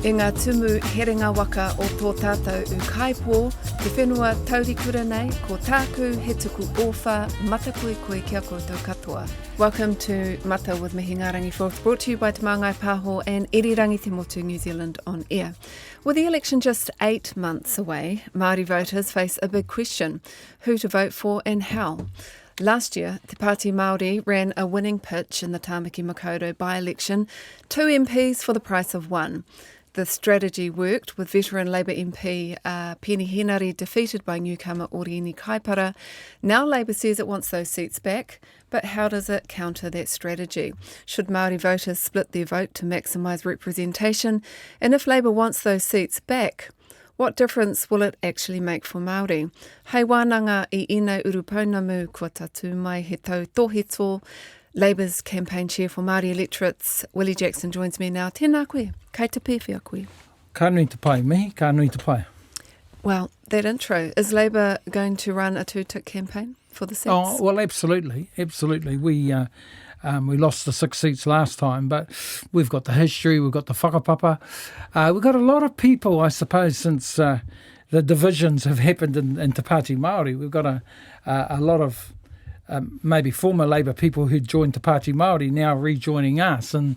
I ngā tumu herenga waka o tō tātou u kaipō, te whenua taurikura nei, ko tāku he tuku ōwha, mata koe koe kia koutou katoa. Welcome to Mata with Mihi Ngārangi Fourth, brought to you by Te Māngai, Pāho and Irirangi Te Motu New Zealand on air. With the election just 8 months away, Māori voters face a big question: who to vote for and how. Last year, Te Pāti Māori ran a winning pitch in the Tāmaki Makaurau by-election, 2 MPs for the price of 1. The strategy worked, with veteran Labour MP Peni Henare defeated by newcomer Oriini Kaipara. Now Labour says it wants those seats back, but how does it counter that strategy? Should Māori voters split their vote to maximise representation? And if Labour wants those seats back, what difference will it actually make for Māori? Hei wānanga I ina urupaunamu kua tatu mai he tau tōhito. Labour's campaign chair for Māori electorates, Willie Jackson, joins me now. Tēnā koe, kei te pēwhia koe. Ka nui te pai, mihi, ka nui te pai. Well, that intro, is Labour going to run a two-tick campaign for the seats? Oh, well, absolutely. We lost the 6 seats last time, but we've got the history, we've got the whakapapa. We've got a lot of people, I suppose, since the divisions have happened in Te Pāti Māori. We've got a lot of maybe former Labour people who joined Te Pāti Māori now rejoining us, and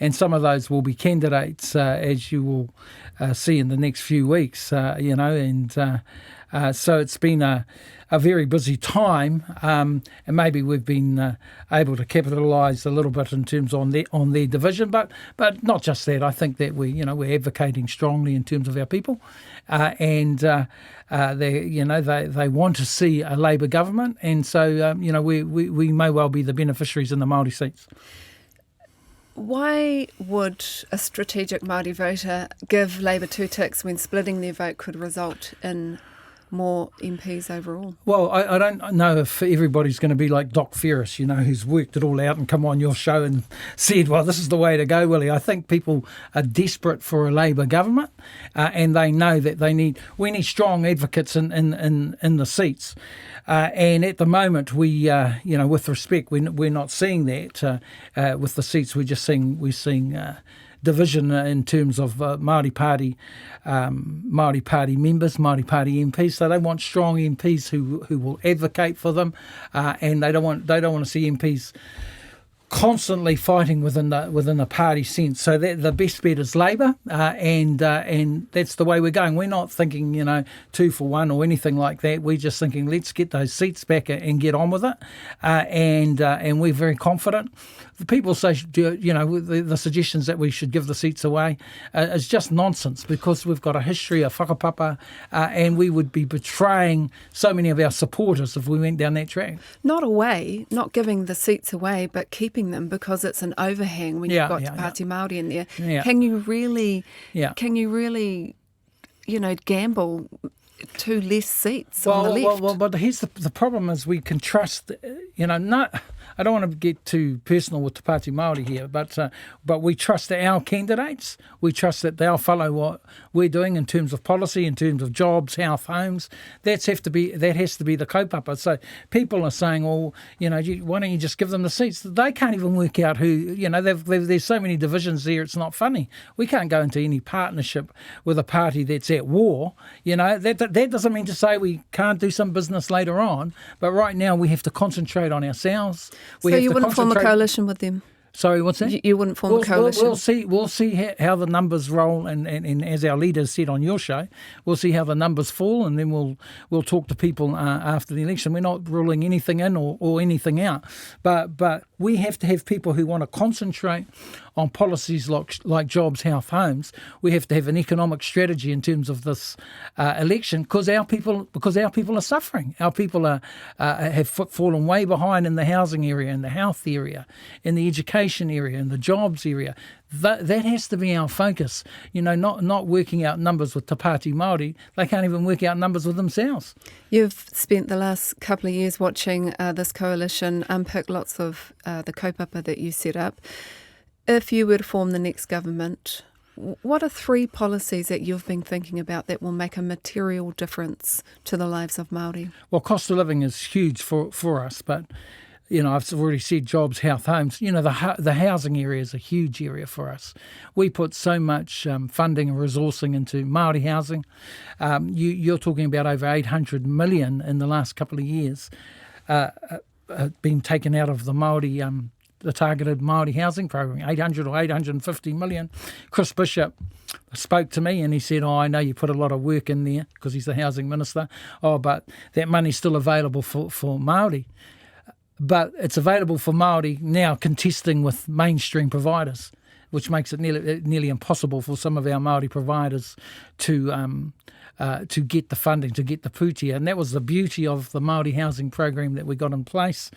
some of those will be candidates, as you will see in the next few weeks, so it's been a very busy time, and maybe we've been able to capitalise a little bit in terms on their division, but not just that. I think that we're advocating strongly in terms of our people, and they want to see a Labour government, and so we may well be the beneficiaries in the Māori seats. Why would a strategic Māori voter give Labour 2 ticks when splitting their vote could result in more MPs overall? Well, I don't know if everybody's going to be like Doc Ferris, who's worked it all out and come on your show and said, well, this is the way to go, Willie. I think people are desperate for a Labour government, and they know that we need strong advocates in the seats. And at the moment, with respect, we're not seeing that with the seats. We're seeing division in terms of Māori Party members, Māori Party MPs. So they want strong MPs who will advocate for them, and they don't want to see MPs constantly fighting within the party sense. So the best bet is Labour, and that's the way we're going. We're not thinking 2 for 1 or anything like that. We're just thinking let's get those seats back and get on with it, and we're very confident. The people say the suggestions that we should give the seats away is just nonsense, because we've got a history of whakapapa, and we would be betraying so many of our supporters if we went down that track. Not giving the seats away, but keeping them, because it's an overhang when you've got Te Pāti Māori in there. Yeah. Can you really gamble 2 less seats on the left? Well, but here's the problem is we can trust, I don't want to get too personal with Te Pāti Māori here, but we trust our candidates. We trust that they'll follow what we're doing in terms of policy, in terms of jobs, health, homes. That has to be the kaupapa. So people are saying, well, why don't you just give them the seats? They can't even work out who, there's so many divisions there, it's not funny. We can't go into any partnership with a party that's at war. That doesn't mean to say we can't do some business later on, but right now we have to concentrate on ourselves. So you wouldn't form a coalition with them? Sorry, what's that? You wouldn't form a coalition? We'll see how the numbers roll, and as our leaders said on your show, we'll see how the numbers fall, and then we'll talk to people after the election. We're not ruling anything in or anything out, but we have to have people who want to concentrate on policies like jobs, health, homes. We have to have an economic strategy in terms of this election, because our people are suffering. Our people have fallen way behind in the housing area, in the health area, in the education area, in the jobs area. That has to be our focus. Not working out numbers with Te Pāti Māori. They can't even work out numbers with themselves. You've spent the last couple of years watching this coalition unpick lots of the kaupapa that you set up. If you were to form the next government, what are 3 policies that you've been thinking about that will make a material difference to the lives of Māori? Well, cost of living is huge for us, but I've already said jobs, health, homes. The housing area is a huge area for us. We put so much funding and resourcing into Māori housing. You're talking about over 800 million in the last couple of years been taken out of the Māori, the targeted Māori housing program, 800 or 850 million. Chris Bishop spoke to me and he said, I know you put a lot of work in there because he's the housing minister. But that money's still available for Māori. But it's available for Māori now contesting with mainstream providers, which makes it nearly impossible for some of our Māori providers to get the funding, to get the pūtea. And that was the beauty of the Māori housing program that we got in place.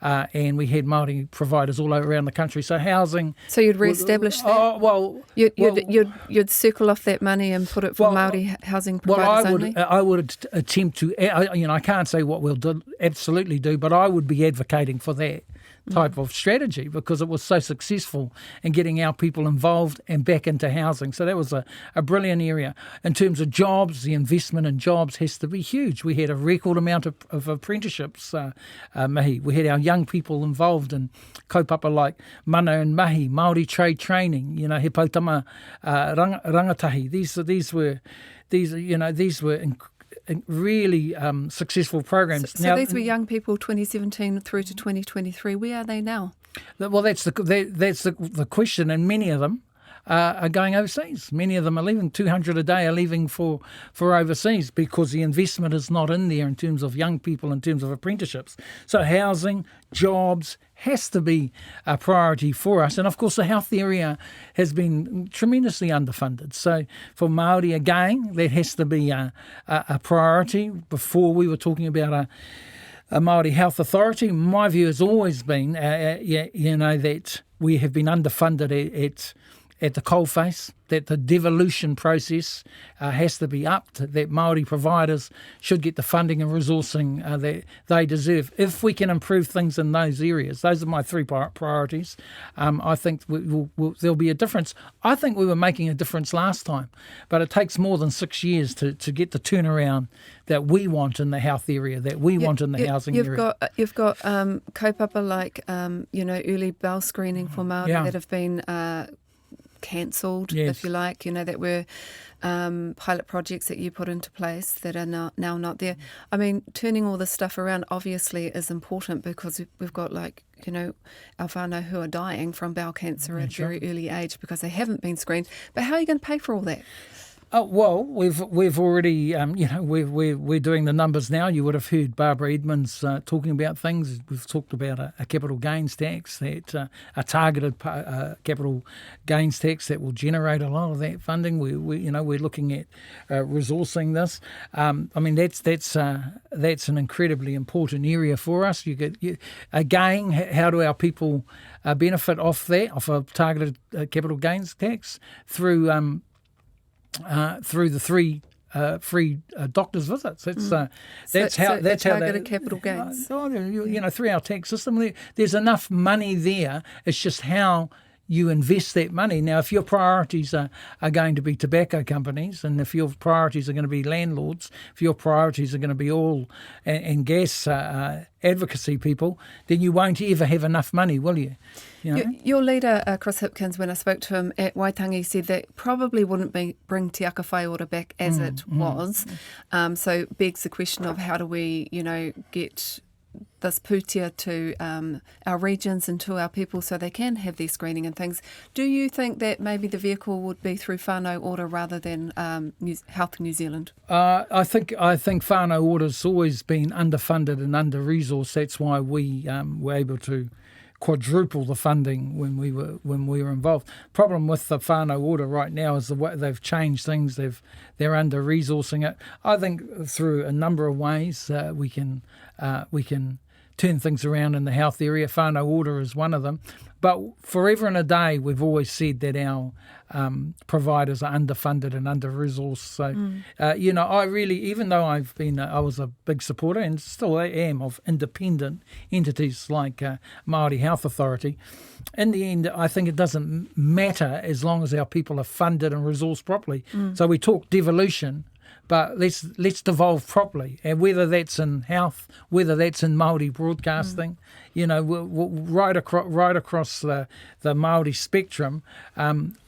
And we had Māori providers all around the country. So housing... So you'd re-establish that? You'd circle off that money and put it for Māori housing providers only? I would attempt to... I can't say what we'll absolutely do, but I would be advocating for that type of strategy because it was so successful in getting our people involved and back into housing. So that was a brilliant area. In terms of jobs, the investment in jobs has to be huge. We had a record amount of apprenticeships, Mahi. We had our young people involved in kaupapa like mana and mahi, Māori trade training, he pautama rangatahi. These were really successful programs. So these were young people 2017 through to 2023. Where are they now? Well, that's the question, and many of them are going overseas. Many of them are leaving. 200 a day are leaving for overseas because the investment is not in there in terms of young people, in terms of apprenticeships. So housing, jobs has to be a priority for us. And of course, the health area has been tremendously underfunded. So for Māori, again, that has to be a priority. Before we were talking about a Māori Health Authority, my view has always been, that we have been underfunded at the coalface, that the devolution process has to be upped, that Māori providers should get the funding and resourcing that they deserve. If we can improve things in those areas, those are my three priorities. I think there'll be a difference. I think we were making a difference last time, but it takes more than 6 years to get the turnaround that we want in the health area, that we want in the housing area. You've got kaupapa like, early bowel screening for Māori that have been cancelled, if you like, that were pilot projects that you put into place that are now not there. I mean, turning all this stuff around obviously is important because we've got our whānau who are dying from bowel cancer at a very early age because they haven't been screened. But how are you going to pay for all that? Oh, well, we've already, we're doing the numbers now. You would have heard Barbara Edmonds talking about things. We've talked about a capital gains tax, that a targeted capital gains tax that will generate a lot of that funding. We're looking at resourcing this. That's an incredibly important area for us. Again, how do our people benefit off a targeted capital gains tax? Through the free doctor's visits. That's how targeted capital gains. Through our tax system, there's enough money there. It's just how you invest that money. Now, if your priorities are going to be tobacco companies, and if your priorities are going to be landlords, if your priorities are going to be oil and gas advocacy people, then you won't ever have enough money, will you? Your leader, Chris Hipkins, when I spoke to him at Waitangi, said that probably wouldn't bring Te Whai Ora back as it was. So begs the question of how do we, get this pūtea to our regions and to our people so they can have their screening and things. Do you think that maybe the vehicle would be through Whanau Ora rather than Health New Zealand? I think Whanau Ora's always been underfunded and under-resourced. That's why we were able to quadruple the funding when we were involved. Problem with the Whanau Ora right now is the way they've changed things. They're under-resourcing it. I think through a number of ways we can turn things around in the health area. Whanau Ora is one of them. But forever and a day, we've always said that our providers are underfunded and under-resourced. So, I really, even though I was a big supporter and still am of independent entities like Māori Health Authority, in the end, I think it doesn't matter as long as our people are funded and resourced properly. So we talk devolution, but let's devolve properly, and whether that's in health, whether that's in Māori broadcasting, right across the Māori spectrum,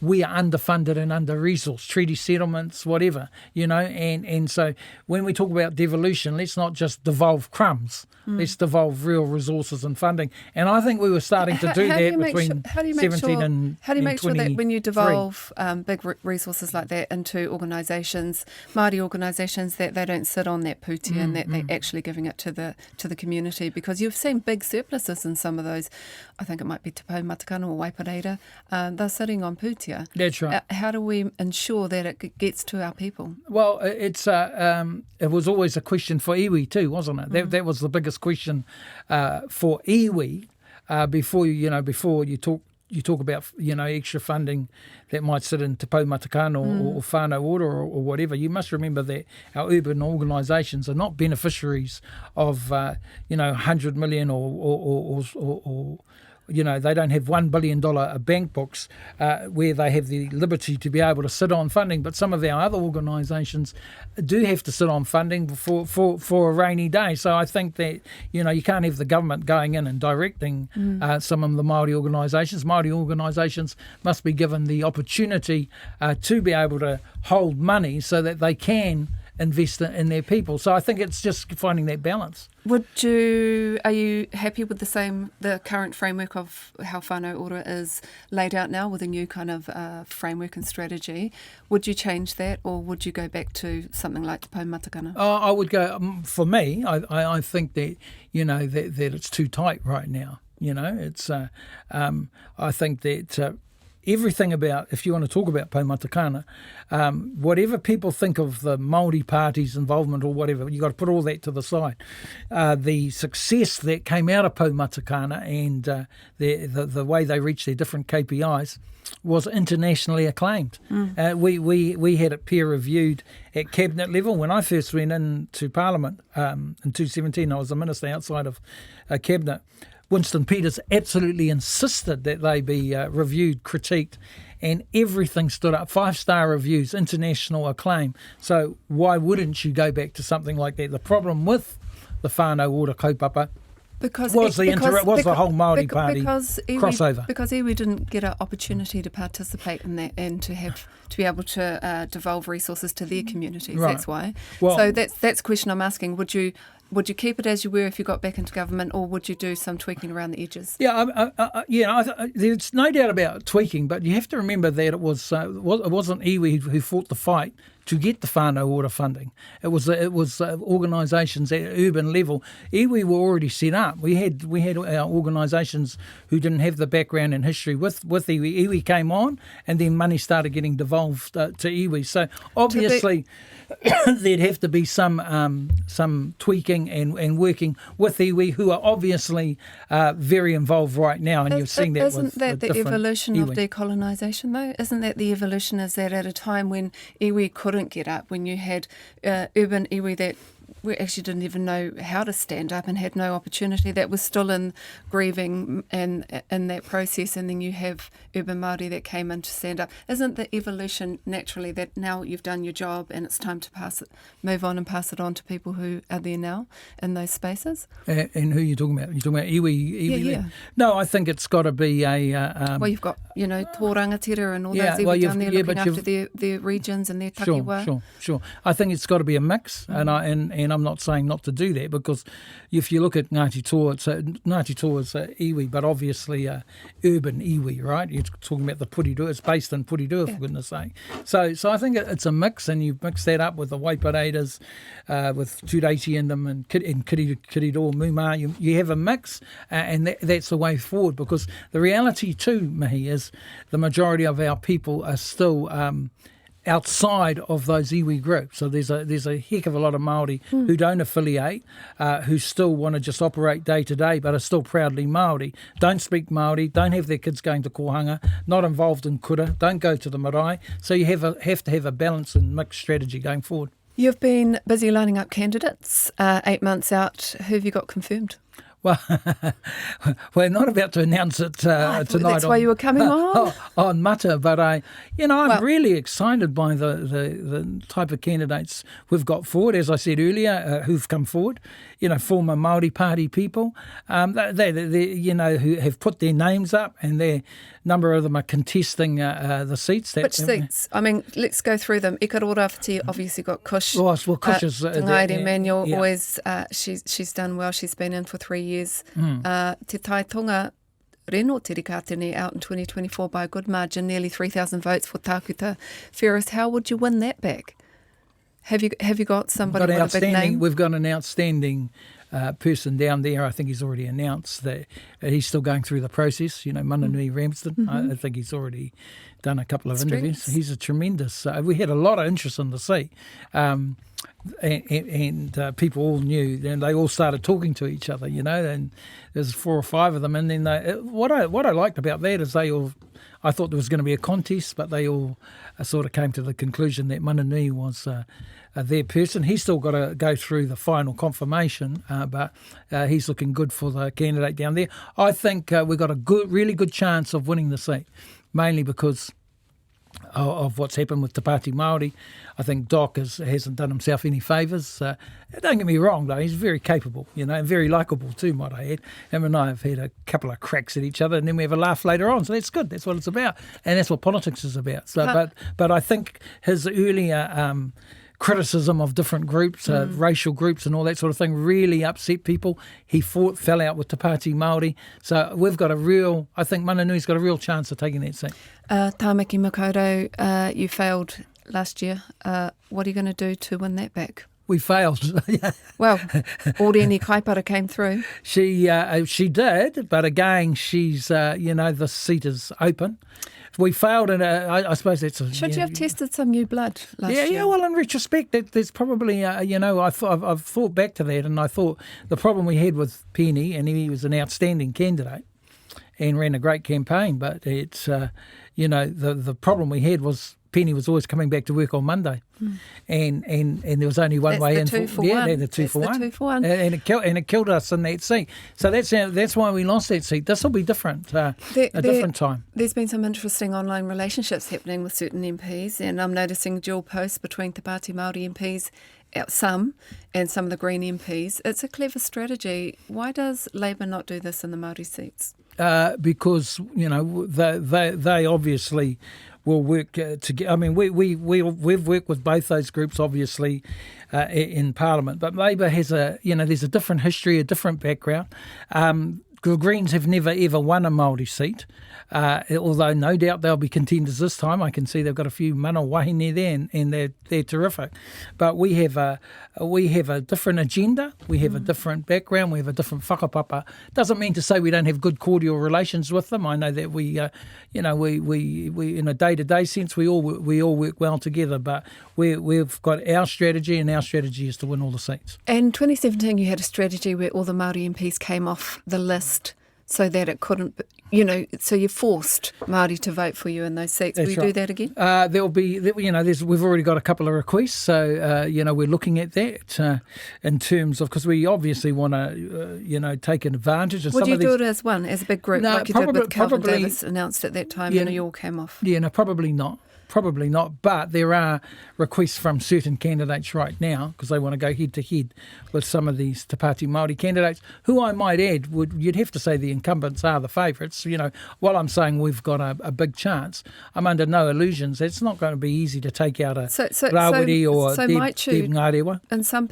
we are underfunded and under-resourced, treaty settlements, whatever, and so when we talk about devolution, let's not just devolve crumbs, let's devolve real resources and funding. And I think we were starting to do that between 17 and How do you make sure that when you 23. devolve big resources like that into organisations, Māori organisations, that they don't sit on that pūtea and that they're actually giving it to the community? Because you've seen big surpluses in some of those. I think it might be Te Pāti Māori or Waipareira. They're sitting on pūtea. That's right. How do we ensure that it gets to our people? Well, it was always a question for iwi too, wasn't it? That was the biggest question for iwi before you talk about extra funding that might sit in Te Pāti Māori or Whanau Ora or whatever. You must remember that our urban organisations are not beneficiaries of 100 million or they don't have $1 billion bank books where they have the liberty to be able to sit on funding. But some of our other organisations do have to sit on funding for a rainy day. So I think that, you can't have the government going in and directing some of the Māori organisations. Māori organisations must be given the opportunity to be able to hold money so that they can invest in their people. So I think it's just finding that balance. Are you happy with the current framework of how Whanau Ora is laid out now with a new kind of framework and strategy? Would you change that, or would you go back to something like Te Pāti Māori? I would go, for me, I think that, that it's too tight right now. It's I think that everything about, if you want to talk about Pāti Māori, whatever people think of the Māori Party's involvement or whatever, you've got to put all that to the side. The success that came out of Pāti Māori and the way they reached their different KPIs was internationally acclaimed. We had it peer reviewed at cabinet level. When I first went into Parliament in 2017, I was a minister outside of cabinet. Winston Peters absolutely insisted that they be reviewed, critiqued, and everything stood up. 5-star reviews, international acclaim. So why wouldn't you go back to something like that? The problem with the Whanau Ora kaupapa was the whole Māori Party crossover. Because iwi didn't get an opportunity to participate in that and to be able to devolve resources to their communities. Right. That's why. Well, so that's the question I'm asking. Would you keep it as you were if you got back into government, or would you do some tweaking around the edges? Yeah, there's no doubt about tweaking, but you have to remember that it wasn't iwi who fought the fight to get the Whanau Ora funding. It was organisations at urban level. Iwi were already set up. We had our organisations who didn't have the background and history with iwi. Iwi came on, and then money started getting devolved to iwi. So obviously there'd have to be some tweaking and working with iwi, who are obviously very involved right now, and you're seeing that. Isn't that the evolution of iwi. Decolonisation, though? Isn't that the evolution? Is that at a time when iwi couldn't get up, when you had urban iwi that we actually didn't even know how to stand up and had no opportunity, that was still in grieving and in that process, and then you have urban Māori that came in to stand up. Isn't the evolution naturally that now you've done your job and it's time to move on and pass it on to people who are there now in those spaces? And who are you talking about? You're talking about iwi? Yeah. No, I think it's got to be a... well, you've got, Tōrangatira and all those iwi down there looking after their regions and their takiwa. Sure. I think it's got to be a mix, and I'm not saying not to do that, because if you look at Ngāti Toa, Ngāti Toa is iwi, but obviously urban iwi, right? You're talking about the Purirua. It's based in Purirua, for goodness sake. So I think it's a mix, and you mix that up with the Waipareiras, with Tūreiti in them, and Kiriroa Muma. You have a mix, and that's the way forward, because the reality too, Mihi, is the majority of our people are still outside of those iwi groups. So there's a heck of a lot of Māori who don't affiliate, who still want to just operate day to day, but are still proudly Māori, don't speak Māori, don't have their kids going to kohanga, not involved in kura, don't go to the marae. So you have to have a balanced and mixed strategy going forward. You've been busy lining up candidates, 8 months out. Who have you got confirmed? Well, we're not about to announce it tonight. That's why you were coming on? On Mata, but I'm really excited by the type of candidates we've got forward, as I said earlier, who've come forward, former Māori Party people, they who have put their names up, and a number of them are contesting the seats. Which seats? I mean, let's go through them. Ika Rorafiti obviously got Kush. Well, Kush is... Ngaire Manuel, always, she's done well. She's been in for 3 years. Te Taitonga Reno Tirikatene out in 2024 by a good margin, nearly 3,000 votes for Tākuta Ferris. How would you win that back? Have you got somebody with a big name? We've got an outstanding person down there. I think he's already announced that he's still going through the process. Mananui Ramsden. I think he's already done a couple of interviews. He's a tremendous... we had a lot of interest in the seat. And people all knew, and they all started talking to each other, and there's 4 or 5 of them. And then what I liked about that is I thought there was going to be a contest, but they all sort of came to the conclusion that Mananui was their person. He's still got to go through the final confirmation, but he's looking good for the candidate down there. I think we've got a really good chance of winning the seat, mainly because of what's happened with Te Pāti Māori. I think Doc hasn't done himself any favours. Don't get me wrong, though, he's very capable, and very likeable too, might I add. Him and I have had a couple of cracks at each other, and then we have a laugh later on, so that's good. That's what it's about, and that's what politics is about. So, but I think his earlier criticism of different groups, racial groups and all that sort of thing really upset people. He fell out with Te Pāti Māori. So I think Mananui's got a real chance of taking that seat. Tāmaki Makaurau, you failed last year. What are you going to do to win that back? We failed. Well, Oreni Kaipara came through. She did, but again, she's, the seat is open. We failed, and I suppose that's... Should you have tested some new blood last year? Yeah, well, in retrospect, there's probably, I've thought back to that, and I thought the problem we had with Penny, and he was an outstanding candidate and ran a great campaign, but it's, the problem we had was Penny was always coming back to work on Monday, and there was only one way in. The 2 for 1. The 2 for 1. The 2 for 1. And it killed us in that seat. So that's why we lost that seat. This will be different, different time. There's been some interesting online relationships happening with certain MPs, and I'm noticing dual posts between Te Pāti Māori MPs, some of the Green MPs. It's a clever strategy. Why does Labour not do this in the Māori seats? Because they obviously will work together. I mean, we've worked with both those groups, obviously, in Parliament. But Labour has there's a different history, a different background. The Greens have never ever won a Māori seat, although no doubt they'll be contenders this time. I can see they've got a few mana wahine there, and they're terrific. But we have a different agenda, we have a different background, we have a different whakapapa. Doesn't mean to say we don't have good cordial relations with them. I know that we in a day-to-day sense we all work well together. But we've got our strategy, and our strategy is to win all the seats. In 2017, you had a strategy where all the Māori MPs came off the list, so that it couldn't, so you forced Māori to vote for you in those seats. Will you do that again? There'll be, we've already got a couple of requests, so, we're looking at that in terms of, because we obviously want to, take advantage of Would some of these... Would you do it as one, as a big group, like you did with Calvin Davis announced at that time, and you all came off? Yeah, no, probably not. Probably not, but there are requests from certain candidates right now because they want to go head-to-head with some of these Te Pāti Māori candidates, who I might add, you'd have to say the incumbents are the favourites. While I'm saying we've got a big chance, I'm under no illusions. It's not going to be easy to take out a Rawiri or Deb Ngarewa. In some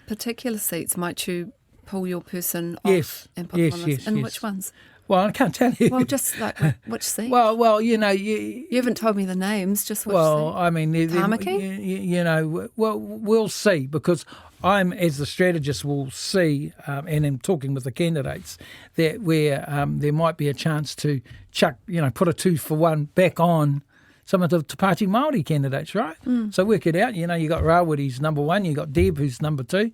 particular seats, might you pull your person off and put them on this? And which ones? Well, I can't tell you. Well, just like which seat? Well, you haven't told me the names. Just which seat? I mean, Tamaki? We'll see, because I'm, as the strategist, will see, and I'm talking with the candidates, that where there might be a chance to put a 2 for 1 back on some of the Te Pāti Māori candidates, right? So work it out. You got Rawiri's number 1, you got Deb, who's number 2.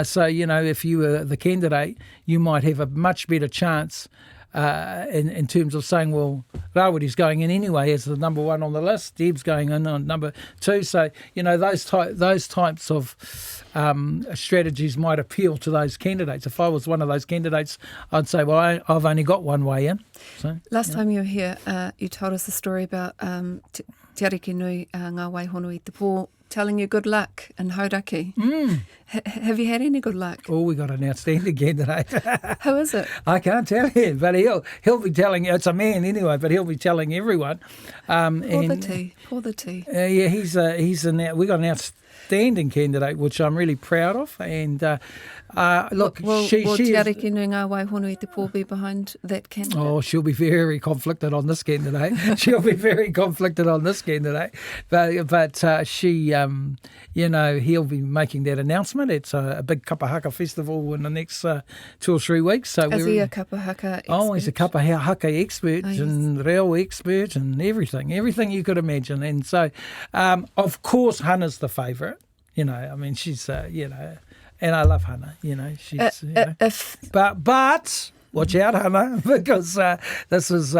So, if you were the candidate, you might have a much better chance in terms of saying, well, Rawiri's going in anyway as the number one on the list, Deb's going in on number two. So, those types of strategies might appeal to those candidates. If I was one of those candidates, I'd say, well, I've only got one way in. So, Last time you were here, you told us a story about Te Ariki Nui Ngā Waihonu i Te Pō telling you good luck in Hauraki. Have you had any good luck? Oh, we got an outstanding candidate. Who is it? I can't tell you, but he'll be telling, it's a man anyway, but he'll be telling everyone. Pour the tea. Yeah, we got an outstanding candidate, which I'm really proud of. And look, will Te Ariki Nui Ngā Waihonu i Te Pō be behind that candidate? Oh, she'll be very conflicted on this candidate. But she, he'll be making that announcement. It's a big kapahaka festival in the next 2 or 3 weeks. So is he a kapahaka expert? Oh, he's a kapahaka expert and reo expert and everything you could imagine. And so, of course, Hannah's the favourite. She's, and I love Hannah, she's, but watch out, Hannah, because this is,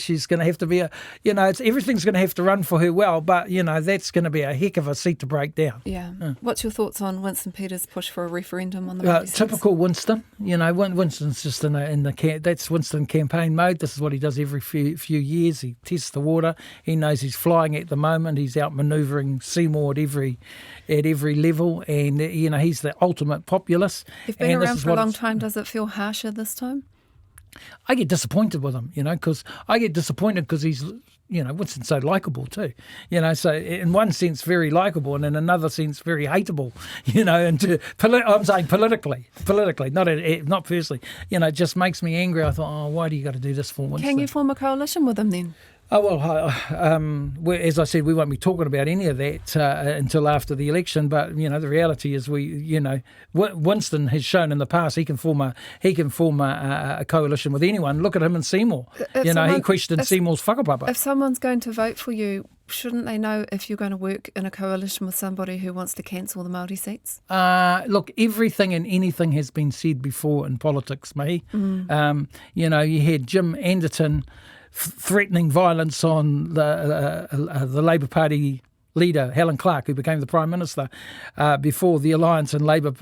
she's going to have to be everything's going to have to run for her well, but, that's going to be a heck of a seat to break down. Yeah. What's your thoughts on Winston Peters' push for a referendum on the Māori seats? Typical Winston. Winston's just that's Winston campaign mode. This is what he does every few years. He tests the water. He knows he's flying at the moment. He's out manoeuvring Seymour at every level, and he's the ultimate populist. You've been around for a long time. Does it feel harsher this time? I get disappointed with him, because he's, Winston's so likeable too, so in one sense very likeable and in another sense very hateable, and I'm saying politically, not personally, just makes me angry. I thought, why do you got to do this for Winston? Can you form a coalition with him then? Oh, well, as I said, we won't be talking about any of that until after the election. But, the reality is Winston has shown in the past he can form a coalition with anyone. Look at him in Seymour. He questioned Seymour's whakapapa. If someone's going to vote for you, shouldn't they know if you're going to work in a coalition with somebody who wants to cancel the Māori seats? Look, everything and anything has been said before in politics, Mahi. You had Jim Anderton threatening violence on the Labour Party leader, Helen Clark, who became the Prime Minister before the Alliance and Labour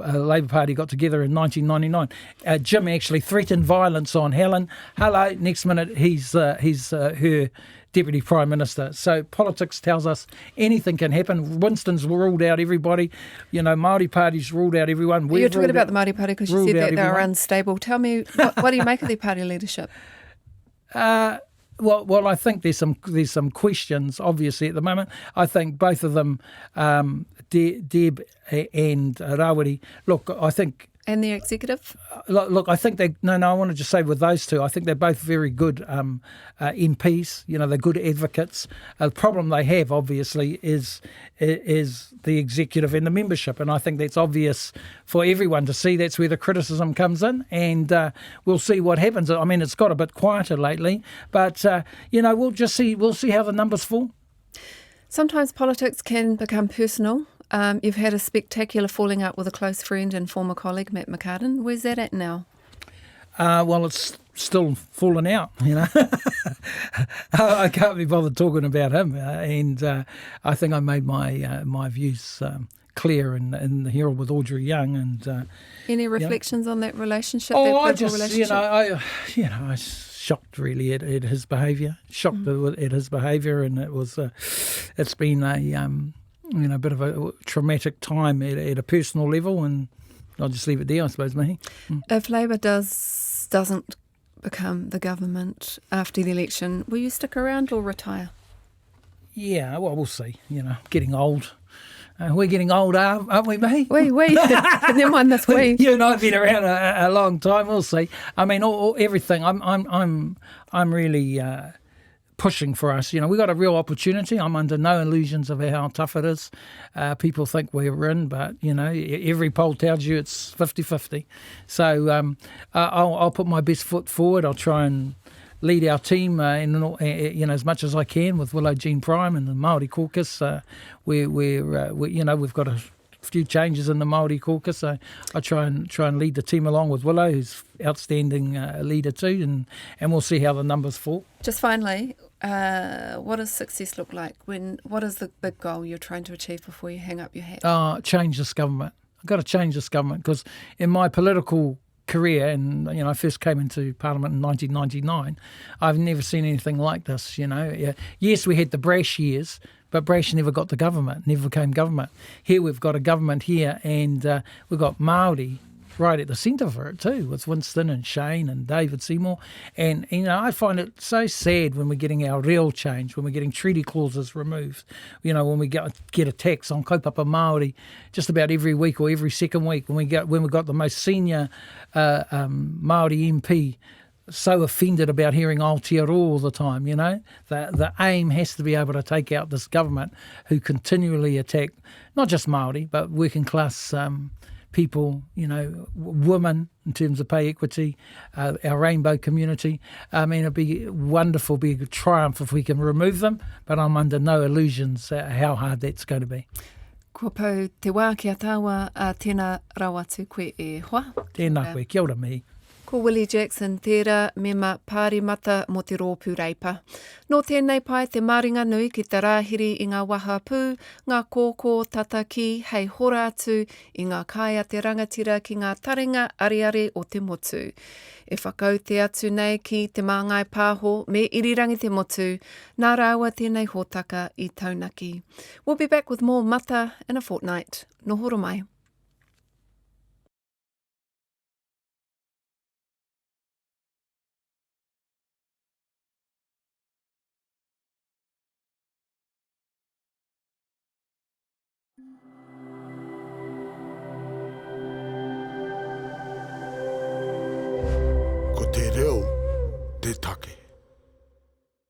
Party got together in 1999. Jim actually threatened violence on Helen. Hello, next minute he's her Deputy Prime Minister. So politics tells us anything can happen. Winston's ruled out everybody. Māori Party's ruled out everyone. You're talking about the Māori Party because you said that they're unstable. Tell me, what do you make of their party leadership? Well, I think there's some questions, obviously, at the moment. I think both of them, Deb and Rawiri, look, I think... And the executive? Look, I think I want to just say with those two, I think they're both very good MPs. They're good advocates. The problem they have, obviously, is the executive and the membership. And I think that's obvious for everyone to see. That's where the criticism comes in. And we'll see what happens. I mean, it's got a bit quieter lately. But, we'll just see. We'll see how the numbers fall. Sometimes politics can become personal. You've had a spectacular falling out with a close friend and former colleague, Matt McCartan. Where's that at now? Well, it's still falling out, I can't be bothered talking about him. And I think I made my views clear in the Herald with Audrey Young. And any reflections on that relationship? I shocked really at his behaviour. At his behaviour, and it's been a bit of a traumatic time at a personal level, and I'll just leave it there, I suppose, Mahi. If Labour doesn't become the government after the election, will you stick around or retire? Yeah, well, we'll see. Getting old. We're getting old, aren't we, Mahi? We. Never mind this we. You and I have been around a long time. We'll see. I mean, everything. I'm really pushing for us. We've got a real opportunity. I'm under no illusions of how tough it is. People think we're in, but, every poll tells you it's 50-50. So I'll put my best foot forward. I'll try and lead our team as much as I can with Willow Jean Prime and the Māori caucus. We've got a few changes in the Māori caucus, so I try and lead the team along with Willow, who's outstanding leader too, and we'll see how the numbers fall. Just finally, what does success look like? What is the big goal you're trying to achieve before you hang up your hat? Change this government. I've got to change this government, because in my political career, and I first came into Parliament in 1999, I've never seen anything like this. Yes, we had the Brash years, but Brash never got the government, never became government. Here we've got a government here, and we've got Māori right at the centre for it too, with Winston and Shane and David Seymour. And I find it so sad when we're getting our real change, when we're getting treaty clauses removed, when we get a tax on kaupapa Māori just about every week or every second week, when we've got the most senior Māori MP so offended about hearing Aotearoa all the time. The aim has to be able to take out this government who continually attack not just Māori but working class people, women in terms of pay equity, our rainbow community. I mean, it'd be wonderful, be a triumph if we can remove them, but I'm under no illusions how hard that's going to be. Kua pau te wā kia tawa a tēnā rawatu koe e hoa. Tēnā koe, kia ora mihi. Ko Willie Jackson tērā me ma pārimata mo te rōpū reipa. Nō tēnei pai te maringa nui ki te rāhiri i ngā waha pū, ngā kōkō tataki hei hora atu i ngā kāia te rangatira ki ngā taringa ariari o te motu. E whakau te atu nei ki te Māngai Pāho me irirangi te motu, nā rāua tēnei hōtaka i taunaki. We'll be back with more mata in a fortnight. Nohoro mai. Ko te reo